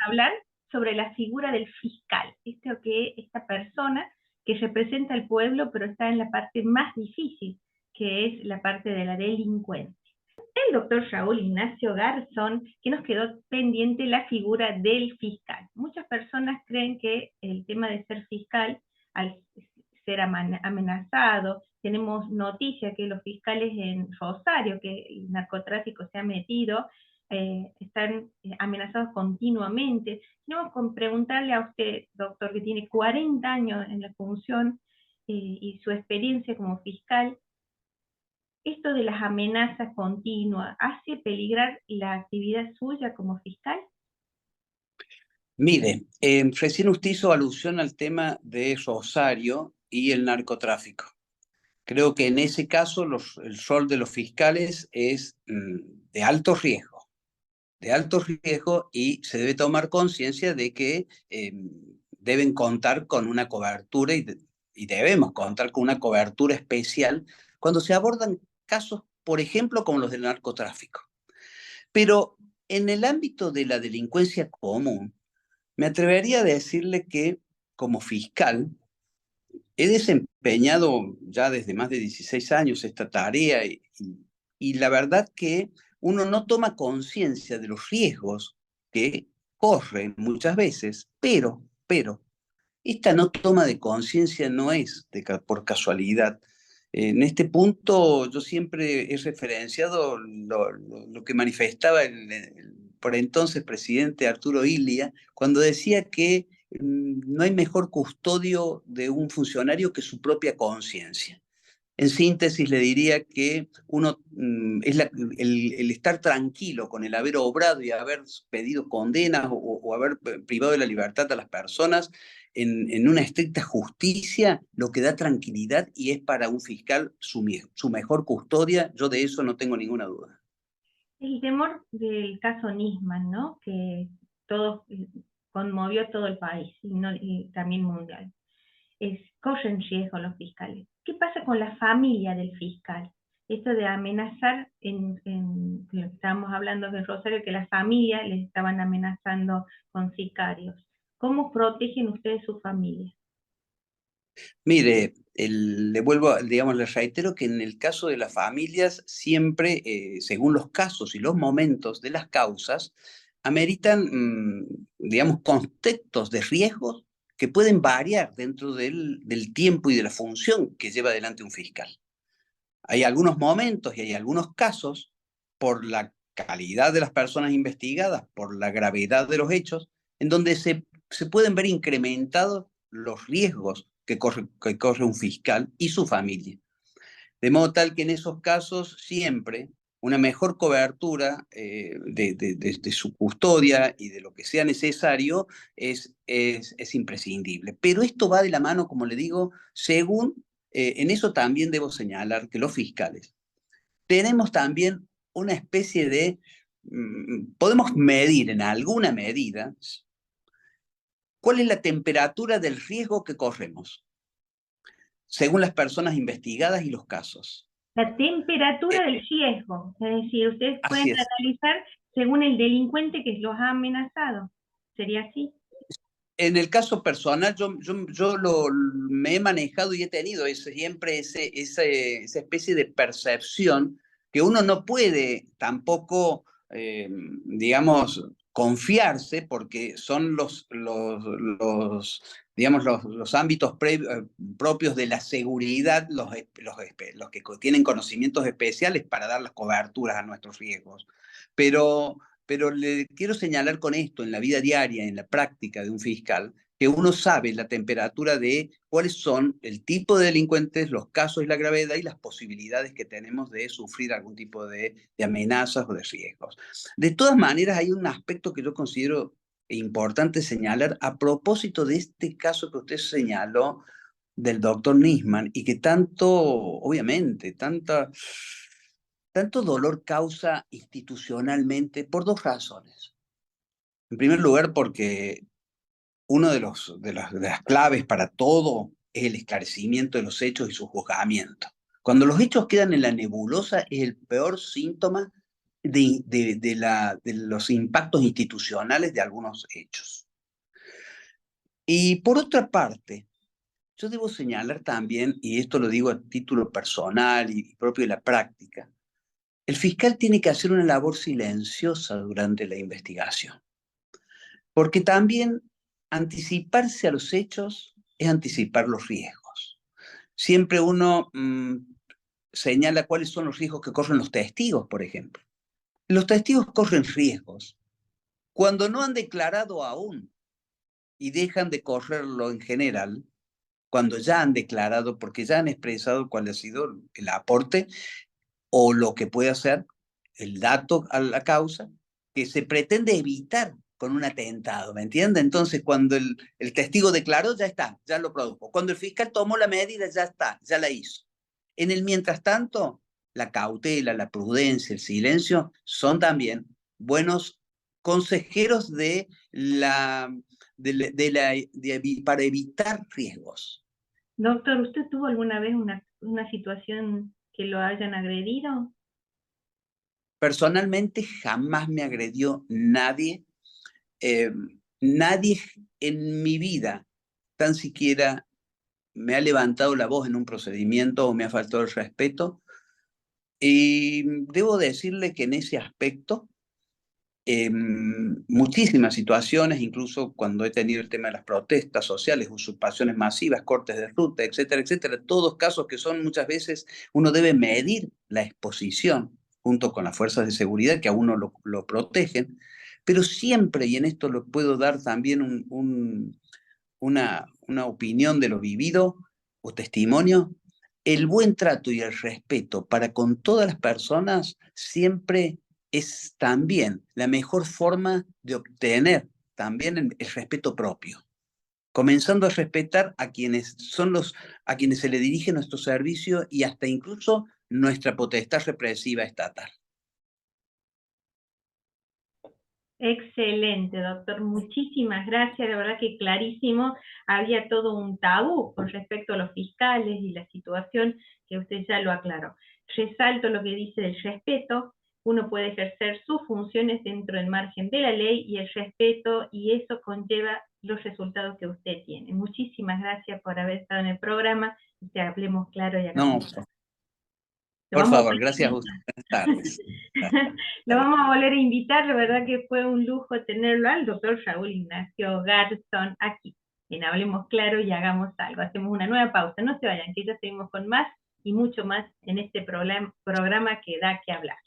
a hablar sobre la figura del fiscal, esta persona que representa al pueblo, pero está en la parte más difícil, que es la parte de la delincuencia. El doctor Raúl Ignacio Garzón, que nos quedó pendiente la figura del fiscal. Muchas personas creen que el tema de ser fiscal, al ser amenazado, tenemos noticia que los fiscales en Rosario, que el narcotráfico se ha metido, están amenazados continuamente. Tenemos que preguntarle a usted, doctor, que tiene 40 años en la función y su experiencia como fiscal, ¿esto de las amenazas continuas hace peligrar la actividad suya como fiscal? Mire, recién usted hizo alusión al tema de Rosario y el narcotráfico. Creo que en ese caso el rol de los fiscales es de alto riesgo y se debe tomar conciencia de que deben contar con una cobertura y debemos contar con una cobertura especial cuando se abordan casos, por ejemplo, como los del narcotráfico. Pero en el ámbito de la delincuencia común, me atrevería a decirle que como fiscal he desempeñado ya desde más de 16 años esta tarea y la verdad que uno no toma conciencia de los riesgos que corren muchas veces, pero esta no toma de conciencia no es por casualidad. En este punto yo siempre he referenciado lo que manifestaba el por entonces presidente Arturo Illia cuando decía que no hay mejor custodio de un funcionario que su propia conciencia. En síntesis, le diría que es el estar tranquilo con el haber obrado y haber pedido condenas o haber privado de la libertad a las personas en una estricta justicia, lo que da tranquilidad y es para un fiscal su mejor custodia. Yo de eso no tengo ninguna duda. El temor del caso Nisman, ¿no? Que conmovió a todo el país y también mundial. Corren riesgo los fiscales. ¿Qué pasa con la familia del fiscal? Esto de amenazar, en lo que estábamos hablando de Rosario, que la familia les estaban amenazando con sicarios. ¿Cómo protegen ustedes su familia? Mire, le reitero que en el caso de las familias, siempre, según los casos y los momentos de las causas, ameritan, contextos de riesgos que pueden variar dentro del tiempo y de la función que lleva adelante un fiscal. Hay algunos momentos y hay algunos casos, por la calidad de las personas investigadas, por la gravedad de los hechos, en donde se pueden ver incrementados los riesgos que corre un fiscal y su familia. De modo tal que en esos casos siempre una mejor cobertura de su custodia y de lo que sea necesario es imprescindible. Pero esto va de la mano, como le digo, en eso también debo señalar que los fiscales tenemos también una especie de, podemos medir en alguna medida cuál es la temperatura del riesgo que corremos, según las personas investigadas y los casos. La temperatura del riesgo, es decir, ustedes pueden Así es. analizar según el delincuente que los ha amenazado. ¿Sería así? En el caso personal, me he manejado y he tenido siempre esa especie de percepción que uno no puede tampoco, digamos, confiarse porque son los ámbitos propios de la seguridad los que tienen conocimientos especiales para dar las coberturas a nuestros riesgos. Pero le quiero señalar con esto, en la vida diaria, en la práctica de un fiscal, que uno sabe la temperatura de cuáles son el tipo de delincuentes, los casos y la gravedad y las posibilidades que tenemos de sufrir algún tipo de amenazas o de riesgos. De todas maneras, hay un aspecto que yo considero importante señalar a propósito de este caso que usted señaló del doctor Nisman y que obviamente, tanto dolor causa institucionalmente por dos razones. En primer lugar, porque una de las claves para todo es el esclarecimiento de los hechos y su juzgamiento. Cuando los hechos quedan en la nebulosa es el peor síntoma de los impactos institucionales de algunos hechos. Y por otra parte, yo debo señalar también, y esto lo digo a título personal y propio de la práctica, el fiscal tiene que hacer una labor silenciosa durante la investigación, porque también anticiparse a los hechos es anticipar los riesgos. Siempre uno señala cuáles son los riesgos que corren los testigos, por ejemplo. Los testigos corren riesgos cuando no han declarado aún y dejan de correrlo en general, cuando ya han declarado, porque ya han expresado cuál ha sido el aporte o lo que puede hacer el dato a la causa, que se pretende evitar con un atentado, ¿me entiende? Entonces, cuando el testigo declaró, ya está, ya lo produjo. Cuando el fiscal tomó la medida, ya está, ya la hizo. En el mientras tanto, la cautela, la prudencia, el silencio son también buenos consejeros para evitar riesgos. Doctor, ¿usted tuvo alguna vez una situación que lo hayan agredido? Personalmente jamás me agredió nadie, nadie en mi vida tan siquiera me ha levantado la voz en un procedimiento o me ha faltado el respeto. Y debo decirle que en ese aspecto, muchísimas situaciones, incluso cuando he tenido el tema de las protestas sociales, usurpaciones masivas, cortes de ruta, etcétera, etcétera, todos casos que son muchas veces, uno debe medir la exposición junto con las fuerzas de seguridad que a uno lo protegen, pero siempre, y en esto lo puedo dar también una opinión de lo vivido o testimonio, el buen trato y el respeto para con todas las personas siempre es también la mejor forma de obtener también el respeto propio. Comenzando a respetar a quienes a quienes se le dirige nuestro servicio y hasta incluso nuestra potestad represiva estatal. Excelente, doctor. Muchísimas gracias. La verdad que clarísimo. Había todo un tabú con respecto a los fiscales y la situación que usted ya lo aclaró. Resalto lo que dice del respeto. Uno puede ejercer sus funciones dentro del margen de la ley y el respeto, y eso conlleva los resultados que usted tiene. Muchísimas gracias por haber estado en el programa y que hablemos claro y No, hagamos. por favor, gracias a usted. Buenas tardes. Lo vamos a volver a invitar, la verdad que fue un lujo tenerlo al doctor Raúl Ignacio Garzón aquí, en Hablemos Claro y Hagamos Algo. Hacemos una nueva pausa, no se vayan, que ya seguimos con más y mucho más en este programa que da que hablar.